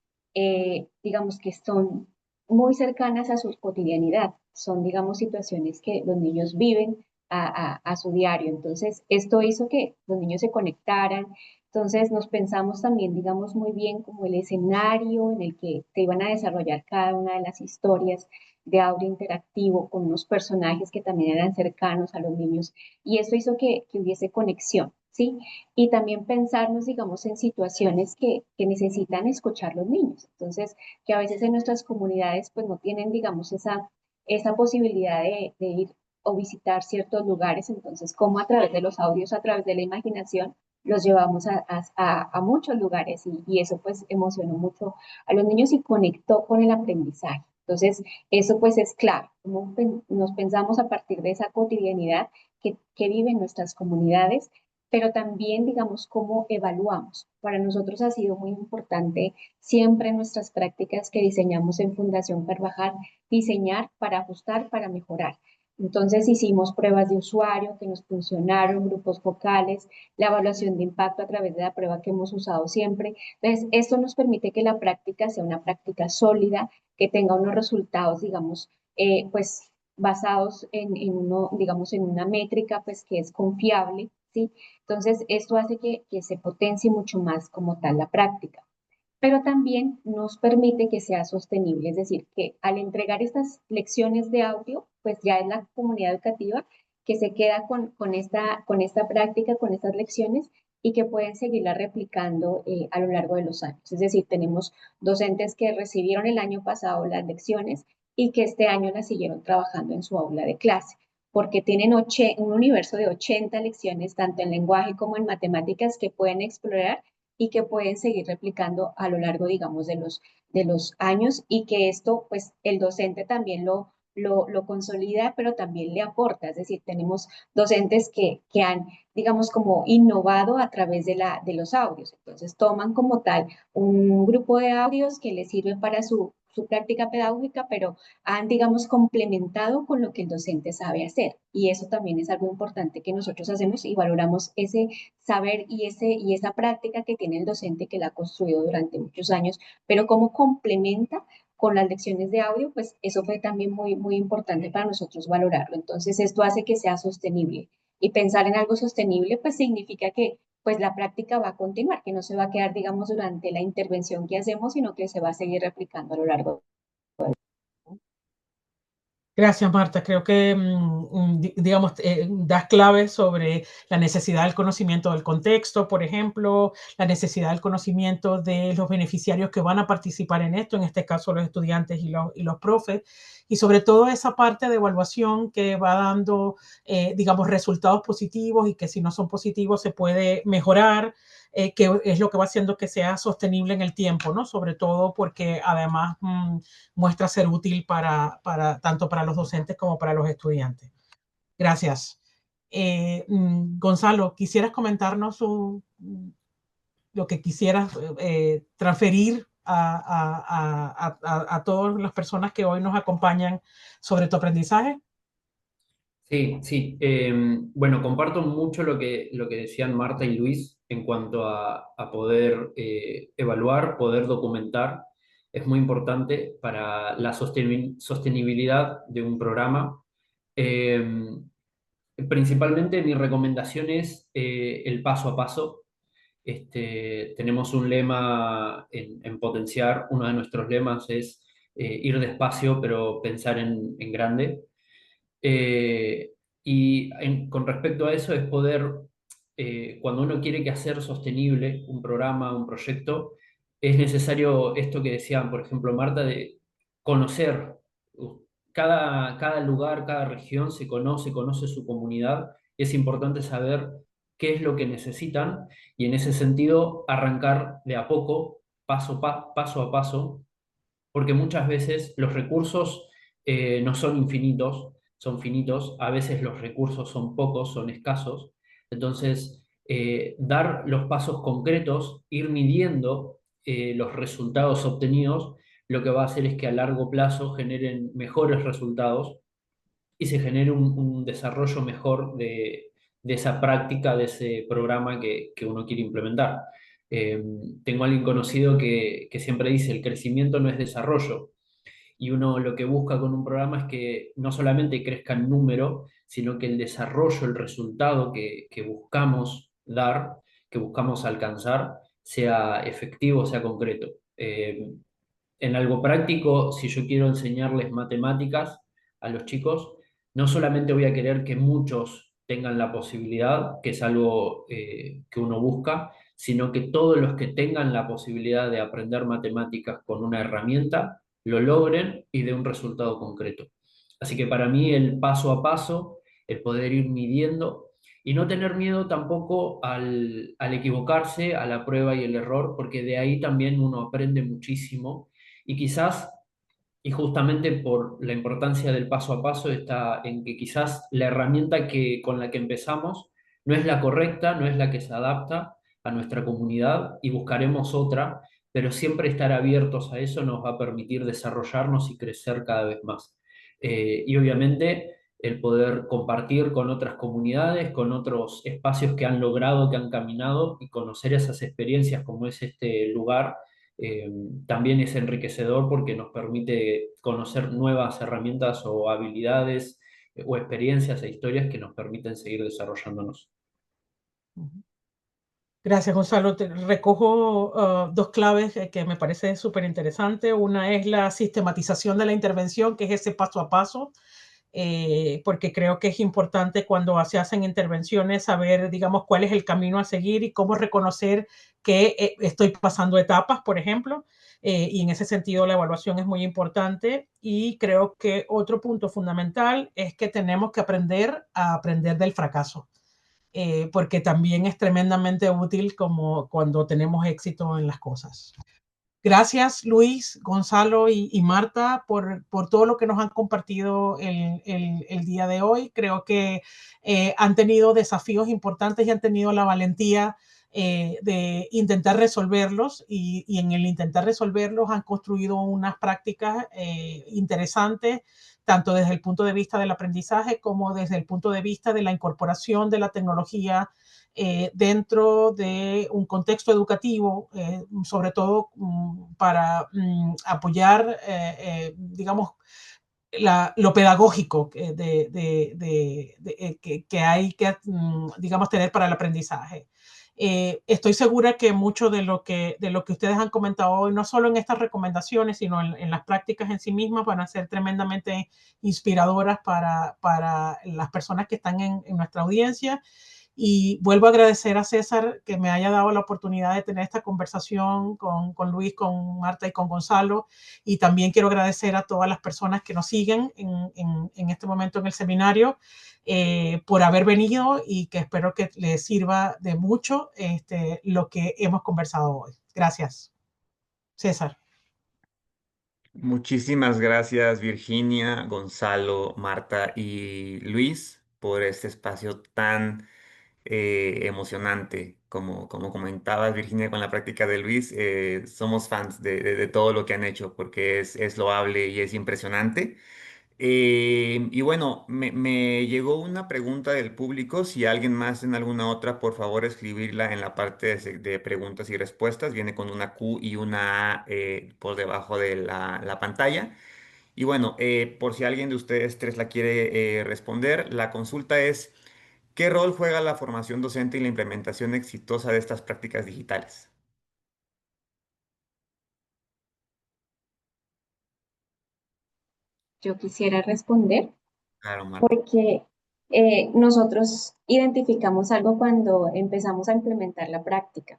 digamos que son muy cercanas a su cotidianidad. Son, digamos, situaciones que los niños viven a su diario. Entonces, esto hizo que los niños se conectaran. Entonces, nos pensamos también, digamos, muy bien como el escenario en el que se iban a desarrollar cada una de las historias de audio interactivo con unos personajes que también eran cercanos a los niños. Y eso hizo que hubiese conexión, ¿sí? Y también pensarnos, digamos, en situaciones que necesitan escuchar los niños. Entonces, que a veces en nuestras comunidades pues no tienen, digamos, esa posibilidad de ir o visitar ciertos lugares. Entonces, como a través de los audios, a través de la imaginación, los llevamos a muchos lugares y eso pues emocionó mucho a los niños y conectó con el aprendizaje. Entonces, eso pues es clave, cómo nos pensamos a partir de esa cotidianidad que viven nuestras comunidades, pero también, digamos, cómo evaluamos. Para nosotros ha sido muy importante siempre en nuestras prácticas que diseñamos en Fundación Carvajal, diseñar para ajustar, para mejorar. Entonces hicimos pruebas de usuario que nos funcionaron, grupos focales, la evaluación de impacto a través de la prueba que hemos usado siempre. Entonces, esto nos permite que la práctica sea una práctica sólida, que tenga unos resultados, digamos, pues basados uno, digamos, en una métrica, pues que es confiable, ¿sí? Entonces, esto hace que se potencie mucho más como tal la práctica, pero también nos permite que sea sostenible, es decir, que al entregar estas lecciones de audio, pues ya es la comunidad educativa que se queda con esta práctica, con estas lecciones y que pueden seguirla replicando a lo largo de los años. Es decir, tenemos docentes que recibieron el año pasado las lecciones y que este año las siguieron trabajando en su aula de clase, porque tienen un universo de 80 lecciones, tanto en lenguaje como en matemáticas, que pueden explorar y que pueden seguir replicando a lo largo, digamos, de los años y que esto, pues, el docente también lo consolida, pero también le aporta. Es decir, tenemos docentes que han, digamos, como innovado a través de los audios. Entonces, toman como tal un grupo de audios que les sirven para su práctica pedagógica, pero han, digamos, complementado con lo que el docente sabe hacer. Y eso también es algo importante que nosotros hacemos y valoramos ese saber y esa práctica que tiene el docente que la ha construido durante muchos años, pero cómo complementa con las lecciones de audio, pues eso fue también muy importante para nosotros valorarlo. Entonces, esto hace que sea sostenible. Y pensar en algo sostenible, pues significa que pues la práctica va a continuar, que no se va a quedar, digamos, durante la intervención que hacemos, sino que se va a seguir replicando a lo largo.
Gracias, Marta. Creo que, digamos, das claves sobre la necesidad del conocimiento del contexto, por ejemplo, la necesidad del conocimiento de los beneficiarios que van a participar en esto, en este caso los estudiantes y los profes, y sobre todo esa parte de evaluación que va dando, digamos, resultados positivos y que si no son positivos se puede mejorar, que es lo que va haciendo que sea sostenible en el tiempo, ¿no? Sobre todo porque además muestra ser útil tanto para los docentes como para los estudiantes. Gracias. Gonzalo, ¿quisieras comentarnos lo que quisieras transferir a todas las personas que hoy nos acompañan sobre tu aprendizaje?
Sí, sí. Bueno, comparto mucho lo que decían Marta y Luis en cuanto a poder evaluar, poder documentar. Es muy importante para la sostenibilidad de un programa. Eh, Principalmente mi recomendación es el paso a paso. Tenemos un lema en Potenciar, uno de nuestros lemas es ir despacio pero pensar en grande. Eh, con respecto a eso es poder, cuando uno quiere que hacer sostenible un programa, un proyecto, es necesario esto que decían, por ejemplo, Marta, de conocer. Cada lugar, cada región conoce su comunidad. Y es importante saber qué es lo que necesitan y en ese sentido arrancar de a poco, paso a paso, porque muchas veces los recursos no son infinitos, son finitos, a veces los recursos son pocos, son escasos, entonces dar los pasos concretos, ir midiendo los resultados obtenidos, lo que va a hacer es que a largo plazo generen mejores resultados y se genere un desarrollo mejor de esa práctica, de ese programa que uno quiere implementar. Eh, Tengo a alguien conocido que siempre dice, el crecimiento no es desarrollo, y uno lo que busca con un programa es que no solamente crezca en número, sino que el desarrollo, el resultado que buscamos dar, que buscamos alcanzar, sea efectivo, sea concreto. En algo práctico, si yo quiero enseñarles matemáticas a los chicos, no solamente voy a querer que muchos tengan la posibilidad, que es algo que uno busca, sino que todos los que tengan la posibilidad de aprender matemáticas con una herramienta, lo logren y de un resultado concreto. Así que para mí el paso a paso, el poder ir midiendo y no tener miedo tampoco al equivocarse, a la prueba y el error, porque de ahí también uno aprende muchísimo y quizás, y justamente por la importancia del paso a paso, está en que quizás la herramienta con la que empezamos no es la correcta, no es la que se adapta a nuestra comunidad y buscaremos otra, pero siempre estar abiertos a eso nos va a permitir desarrollarnos y crecer cada vez más. Y obviamente el poder compartir con otras comunidades, con otros espacios que han logrado, que han caminado y conocer esas experiencias como es este lugar también es enriquecedor porque nos permite conocer nuevas herramientas o habilidades o experiencias e historias que nos permiten seguir desarrollándonos.
Gracias, Gonzalo. Recojo dos claves que me parece súper interesante. Una es la sistematización de la intervención, que es ese paso a paso, porque creo que es importante cuando se hacen intervenciones saber, digamos, cuál es el camino a seguir y cómo reconocer que estoy pasando etapas, por ejemplo, y en ese sentido la evaluación es muy importante. Y creo que otro punto fundamental es que tenemos que aprender a aprender del fracaso. Porque también es tremendamente útil como cuando tenemos éxito en las cosas. Gracias, Luis, Gonzalo y Marta, por todo lo que nos han compartido el día de hoy. Creo que han tenido desafíos importantes y han tenido la valentía de intentar resolverlos y en el intentar resolverlos han construido unas prácticas interesantes, tanto desde el punto de vista del aprendizaje como desde el punto de vista de la incorporación de la tecnología dentro de un contexto educativo, sobre todo para apoyar, digamos, lo pedagógico que hay que, digamos, tener para el aprendizaje. Estoy segura que mucho de lo que ustedes han comentado hoy, no solo en estas recomendaciones, sino en las prácticas en sí mismas, van a ser tremendamente inspiradoras para las personas que están en nuestra audiencia. Y vuelvo a agradecer a César que me haya dado la oportunidad de tener esta conversación con Luis, con Marta y con Gonzalo. Y también quiero agradecer a todas las personas que nos siguen en este momento en el seminario por haber venido, y que espero que les sirva de mucho lo que hemos conversado hoy. Gracias. César.
Muchísimas gracias, Virginia, Gonzalo, Marta y Luis, por este espacio tan emocionante. Como comentabas, Virginia, con la práctica de Luis, somos fans de todo lo que han hecho porque es loable y es impresionante. Y bueno, me llegó una pregunta del público. Si alguien más en alguna otra, por favor, escribirla en la parte de preguntas y respuestas. Viene con una Q y una A por debajo de la pantalla. Y bueno, por si alguien de ustedes tres la quiere responder, la consulta es: ¿qué rol juega la formación docente y la implementación exitosa de estas prácticas digitales?
Yo quisiera responder
Claro, Marta.
porque nosotros identificamos algo cuando empezamos a implementar la práctica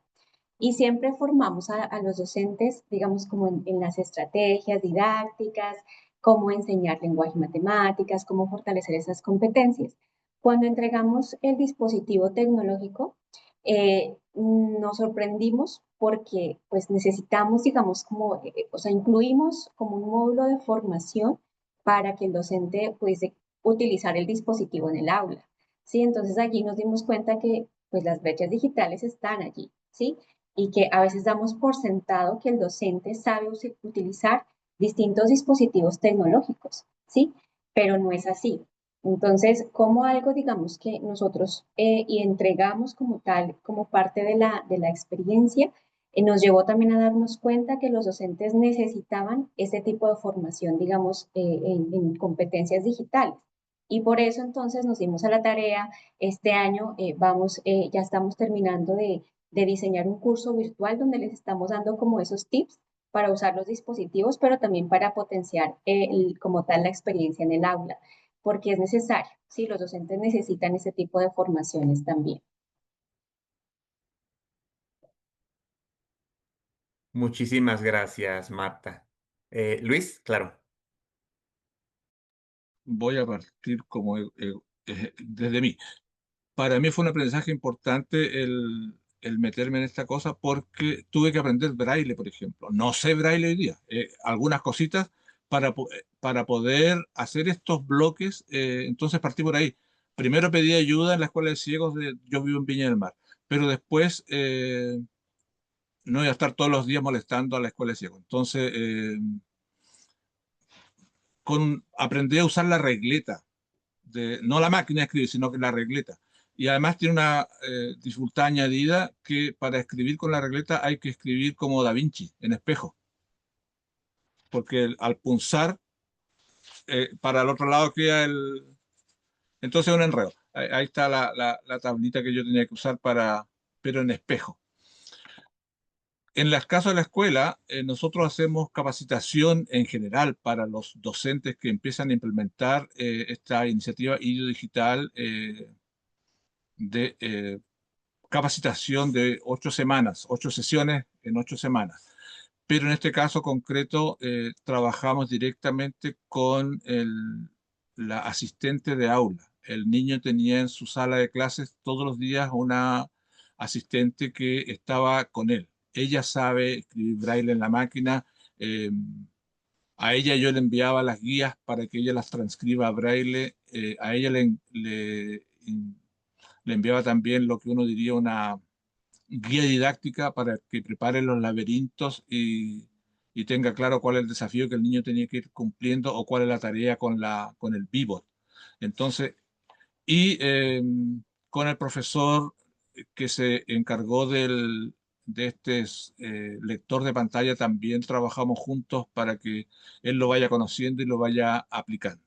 y siempre formamos a los docentes, digamos, como en las estrategias didácticas, cómo enseñar lenguaje y matemáticas, cómo fortalecer esas competencias. Cuando entregamos el dispositivo tecnológico, nos sorprendimos porque pues necesitamos, digamos, como, o sea, incluimos como un módulo de formación para que el docente pudiese utilizar el dispositivo en el aula, ¿sí? Entonces allí nos dimos cuenta que pues las brechas digitales están allí, ¿sí? Y que a veces damos por sentado que el docente sabe utilizar distintos dispositivos tecnológicos, ¿sí? Pero no es así. Entonces, como algo, digamos, que nosotros y entregamos como tal, como parte de la experiencia, nos llevó también a darnos cuenta que los docentes necesitaban ese tipo de formación, digamos, en competencias digitales. Y por eso entonces nos dimos a la tarea, este año ya estamos terminando de diseñar un curso virtual donde les estamos dando como esos tips para usar los dispositivos, pero también para potenciar como tal la experiencia en el aula, porque es necesario, ¿sí? Los docentes necesitan ese tipo de formaciones también.
Muchísimas gracias, Marta. Luis, claro.
Voy a partir desde mí. Para mí fue un aprendizaje importante el meterme en esta cosa porque tuve que aprender braille, por ejemplo. No sé braille hoy día, algunas cositas para poder hacer estos bloques. Entonces partí por ahí. Primero pedí ayuda en la escuela de ciegos yo vivo en Viña del Mar, pero después no iba a estar todos los días molestando a la escuela de ciegos. Entonces aprendí a usar la regleta no la máquina de escribir, sino que la regleta. Y además tiene una dificultad añadida que para escribir con la regleta hay que escribir como Da Vinci, en espejo, porque al punzar, para el otro lado queda el... Entonces es un enredo. Ahí está la tablita que yo tenía que usar pero en espejo. En las casas de la escuela, nosotros hacemos capacitación en general para los docentes que empiezan a implementar esta iniciativa IDIO Digital de capacitación de 8 semanas, 8 sesiones en 8 semanas. Pero en este caso concreto trabajamos directamente con la asistente de aula. El niño tenía en su sala de clases todos los días una asistente que estaba con él. Ella sabe escribir braille en la máquina. A ella yo le enviaba las guías para que ella las transcriba a braille. A ella le enviaba también lo que uno diría una guía didáctica para que prepare los laberintos y tenga claro cuál es el desafío que el niño tenía que ir cumpliendo o cuál es la tarea con el pivot. Entonces, y con el profesor que se encargó de este lector de pantalla también trabajamos juntos para que él lo vaya conociendo y lo vaya aplicando.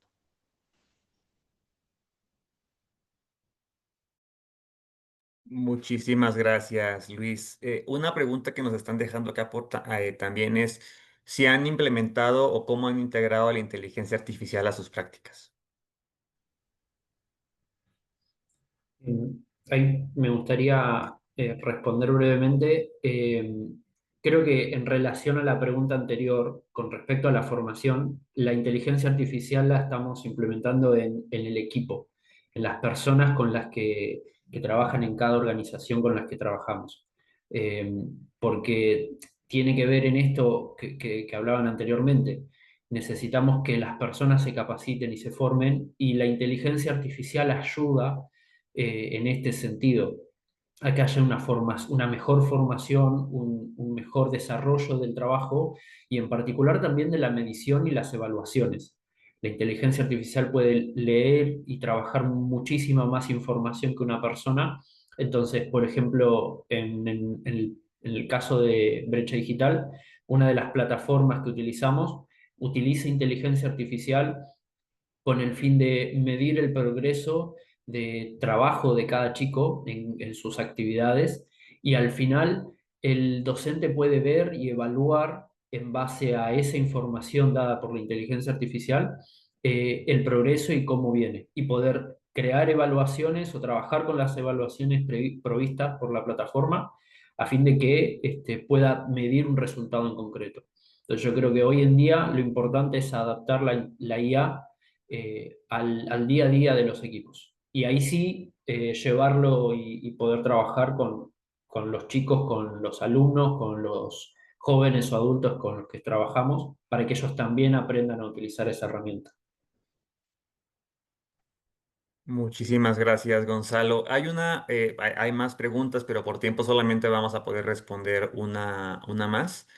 Muchísimas gracias, Luis. Una pregunta que nos están dejando acá también es si han implementado o cómo han integrado la inteligencia artificial a sus prácticas.
Ahí me gustaría responder brevemente. Creo que en relación a la pregunta anterior, con respecto a la formación, la inteligencia artificial la estamos implementando en el equipo, en las personas con las que trabajan en cada organización con las que trabajamos. Eh, Porque tiene que ver en esto que hablaban anteriormente. Necesitamos que las personas se capaciten y se formen, y la inteligencia artificial ayuda en este sentido, a que haya una mejor formación, un mejor desarrollo del trabajo y en particular también de la medición y las evaluaciones. La inteligencia artificial puede leer y trabajar muchísima más información que una persona. Entonces, por ejemplo, en el caso de Brecha Digital, una de las plataformas que utilizamos utiliza inteligencia artificial con el fin de medir el progreso de trabajo de cada chico en sus actividades, y al final el docente puede ver y evaluar en base a esa información dada por la inteligencia artificial el progreso y cómo viene, y poder crear evaluaciones o trabajar con las evaluaciones provistas por la plataforma a fin de que pueda medir un resultado en concreto. Entonces yo creo que hoy en día lo importante es adaptar la IA al día a día de los equipos. Y ahí sí llevarlo y poder trabajar con los chicos, con los alumnos, con los jóvenes o adultos con los que trabajamos, para que ellos también aprendan a utilizar esa herramienta.
Muchísimas gracias, Gonzalo. Hay más preguntas, pero por tiempo solamente vamos a poder responder una más.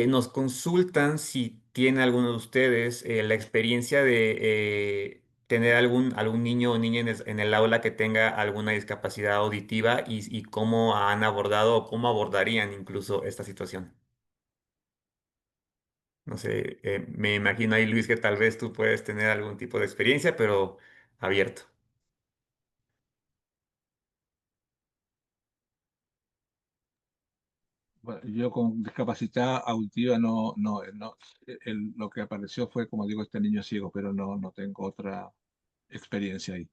Nos consultan si tiene alguno de ustedes la experiencia de tener algún niño o niña en el aula que tenga alguna discapacidad auditiva y cómo han abordado o cómo abordarían incluso esta situación. No sé, me imagino ahí, Luis, que tal vez tú puedes tener algún tipo de experiencia, pero abierto.
Bueno, yo con discapacidad auditiva no, lo que apareció fue, como digo, este niño ciego, pero no tengo otra experiencia ahí.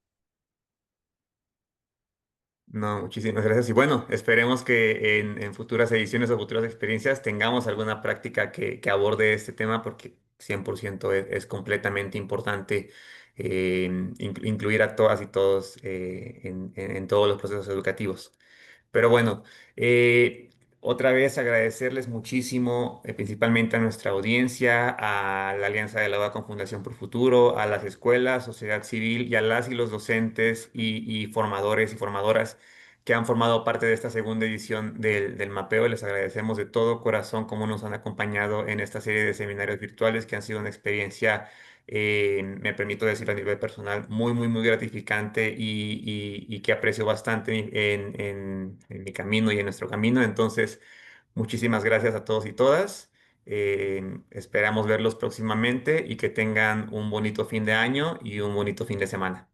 No, muchísimas gracias. Y bueno, esperemos que en futuras ediciones o futuras experiencias tengamos alguna práctica que aborde este tema porque 100% es completamente importante incluir a todas y todos en todos los procesos educativos. Pero bueno, eh, otra vez agradecerles muchísimo, principalmente a nuestra audiencia, a la Alianza de la UA con Fundación por Futuro, a las escuelas, sociedad civil y a las y los docentes y formadores y formadoras que han formado parte de esta segunda edición del mapeo. Les agradecemos de todo corazón cómo nos han acompañado en esta serie de seminarios virtuales que han sido una experiencia, me permito decir a nivel personal, muy gratificante y que aprecio bastante en mi camino y en nuestro camino. Entonces, muchísimas gracias a todos y todas. Esperamos verlos próximamente y que tengan un bonito fin de año y un bonito fin de semana.